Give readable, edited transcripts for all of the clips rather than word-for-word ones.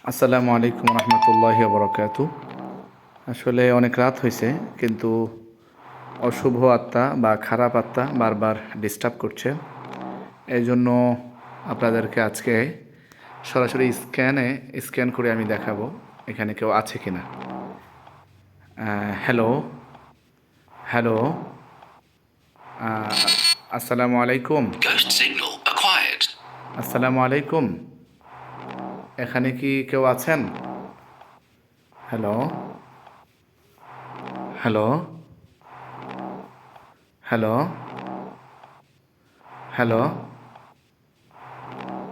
আসসালামু আলাইকুম রহমতুল্লাহি বরকাতু। আসলে অনেক রাত হয়েছে, কিন্তু অশুভ আত্মা বা খারাপ আত্মা বারবার ডিস্টার্ব করছে। এই জন্য আপনাদেরকে আজকে সরাসরি স্ক্যান করে আমি দেখাবো এখানে কেউ আছে কি না। হ্যালো, হ্যালো, আসসালামু আলাইকুম। Ghost signal acquired. আসসালামু আলাইকুম, এখানে কি কেউ আছেন? হ্যালো, হ্যালো, হ্যালো, হ্যালো,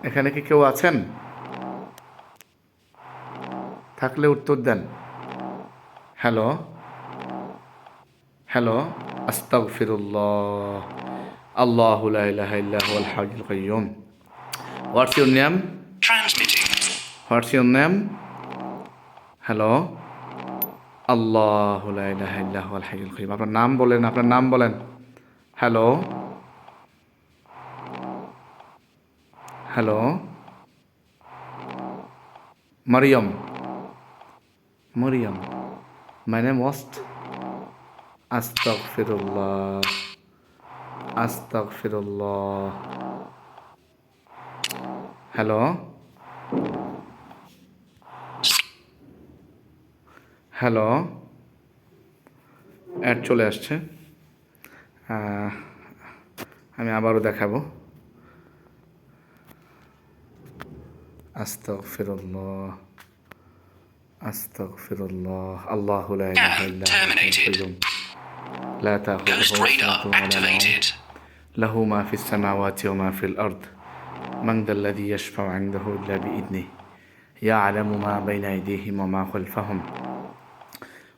এখানে কি কেউ আছেন? থাকলে উত্তর দেন। হ্যালো, হ্যালো, আস্তাগফিরুল্লাহ, আল্লাহু লা ইলাহা ইল্লা হুয়াল হাইয়ুল কাইয়্যুম। What's your name? Transmitting. What's your name? Hello, আল্লাহু লা ইলাহা ইল্লা হুয়াল হাইয়ুল কাইয়্যুম। আপনার নাম বলেন, আপনার নাম বলেন। Hello, hello, Mariam, Mariam, my name was. আস্তাগফিরুল্লাহ, আস্তাগফিরুল্লাহ। হ্যালো, হ্যালো, অ্যাড চলে আসছে। আমি আবারও দেখাবো। আস্তাগফিরুল্লাহ, আস্তাগফিরুল্লাহ, আল্লাহু লা ইলাহা Scan ইল্লা হুয়াল হাইয়ুল terminated. কাইয়্যুম। لا تأخذه Ghost radar سنة ولا نوم، activated. له ما في السماوات وما في الأرض، من ذا الذي يشفع عنده إلا بإذنه، يعلم ما بين أيديهم وما خلفهم،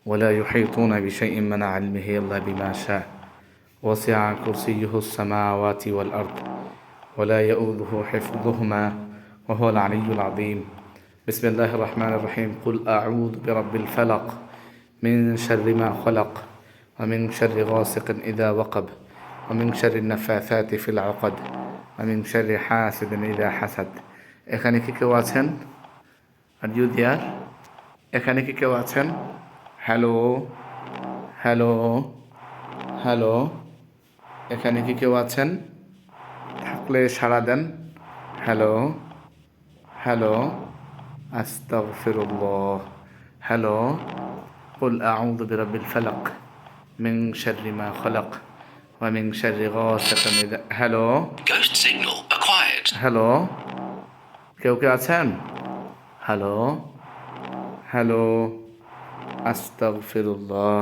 ولا يحيطون بشيء من علمه إلا بما شاء، وسع كرسيه السماوات والأرض، ولا يؤوده حفظهما، وهو العلي العظيم. بسم الله الرحمن الرحيم. قل أعوذ برب الفلق، من شر ما خلق، ومن شر غاسق إذا وقب، ومن شر النفاثات في العقد، ومن شر حاسد إذا حسد. এখানে কি কেউ আছেন? Are you there? এখানে কি কেউ আছেন? হ্যালো, হ্যালো, হ্যালো, এখানে কি কেউ আছেন? থাকলে সাড়া দেন। হ্যালো, হ্যালো, আস্তাগফিরুল্লাহ। Hello, قل أعوذ برب الفلق من شر ما خلق ومن شر غاسق إذا hello, Ghost signal acquired. Hello, কেউ কে আছেন? হ্যালো, হ্যালো, আস্তাগফিরুল্লাহ,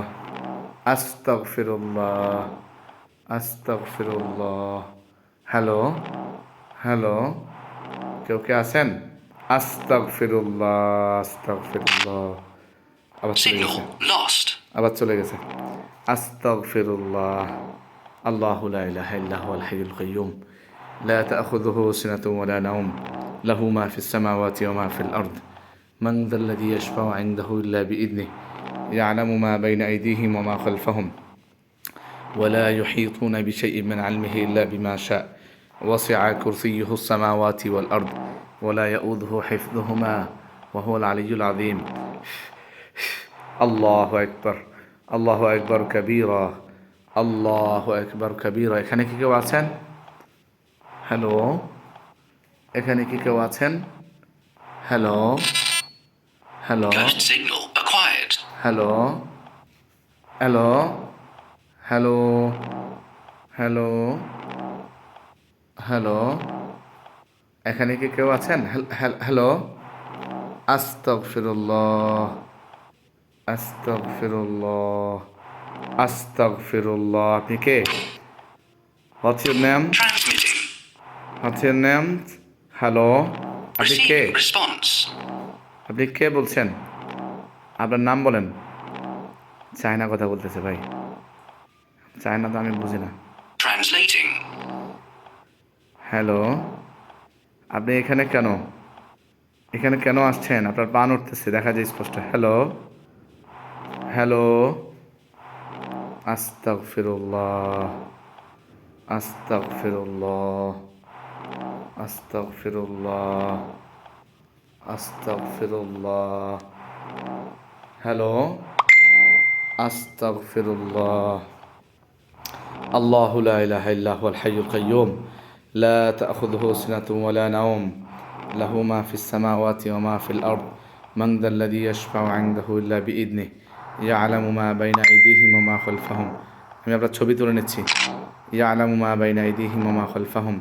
আস্তাগফিরুল্লাহ, আস্তাগফিরুল্লাহ। হ্যালো, হ্যালো, কেউ কে আছেন? আস্তাগফিরুল্লাহ, আস্তাগফিরুল্লাহ। আবার চলে Signal গেছে, lost. আবার চলে গেছে। আস্তাগফিরুল্লাহ, আল্লাহু লা ইলাহা ইল্লা হুয়াল হাইয়ুল কাইয়্যুম, লা তা'খুযুহু সিনাতুন ওয়া লা নাওম, লাহু মা ফিস সামাওয়াতি ওয়া মা ফিল আরদ, মান যাল্লাযী ইয়াশফা'ু 'ইনদাহু ইল্লা বিইذনিহি, ইয়া'লামু মা বাইনা আইদিহিম ওয়া মা খালফাহুম, ولا يحيطون بشيء من علمه إلا بما شاء، وسع كرسيه السماوات والأرض، ولا يؤوده حفظهما، وهو العلي العظيم. الله أكبر، الله أكبر كبيرا، الله أكبر كبيرا। এখানে কি কেউ আছেন? হ্যালো, এখানে কি কেউ আছেন? Hello, hello, Ghost signal acquired. Hello, hello, hello, hello, hello, এখানে কি কেউ আছেন? হ্যালো, আস্তাগফিরুল্লাহ, আস্তাগফিরুল্লাহ, আস্তাগফিরুল্লাহ। আপনি কে? What's your name? Transmitting. What's your name? Hello, আপনি কে? Receiving response. আপনি কে বলছেন? আপনার নাম বলেন। চায়না কথা বলতেছে ভাই, চায়না তো আমি বুঝি না। Translating. হ্যালো, আপনি এখানে কেন? এখানে কেন আসছেন? আপনার পা নড়তেছে, দেখা যায় স্পষ্ট। হ্যালো, হ্যালো, আস্তাগফিরুল্লাহ, আস্তাগফিরুল্লাহ, আস্তাগফিরুল্লাহ, আস্তাগফিরুল্লাহ। হ্যালো, আস্তাগফিরুল্লাহ। আল্লাহু লা ইলাহা ইল্লা হুয়াল হাইয়ুল কাইয়্যুম লা তা'খুযুহু সিনাতুন ওয়া লা নাওম লাহু মা ফিস সামাওয়াতি ওয়া মা ফিল আরদ মান যাল্লাযী ইয়াশফা'উ 'ইনদাহু ইল্লা বিইذনিহি ইয়া'লামু মা বাইনা আইদিহিম ওয়া মা খালফাহুম। আমি আপনার ছবি তুলে নিচ্ছি। ইয়া'লামু মা বাইনা আইদিহিম ওয়া মা খালফাহুম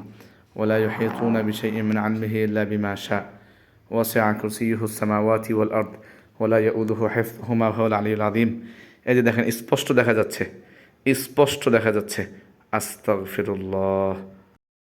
ওয়া লা ইউহীতুনা বিশাইইন মিন 'ইলমিহি ইল্লা বিমা শা'a ওয়াসি'a কুরসিয়্যুহুস সামাওয়াতি ওয়াল আরদ ওয়া লা ইয়াউদুহু হিফযুহুমা ওয়া হুয়াল আলিয়্যুল আযীম। এই যে দেখেন, স্পষ্ট দেখা যাচ্ছে, স্পষ্ট দেখা যাচ্ছে। আস্তাগফিরুল্লাহ।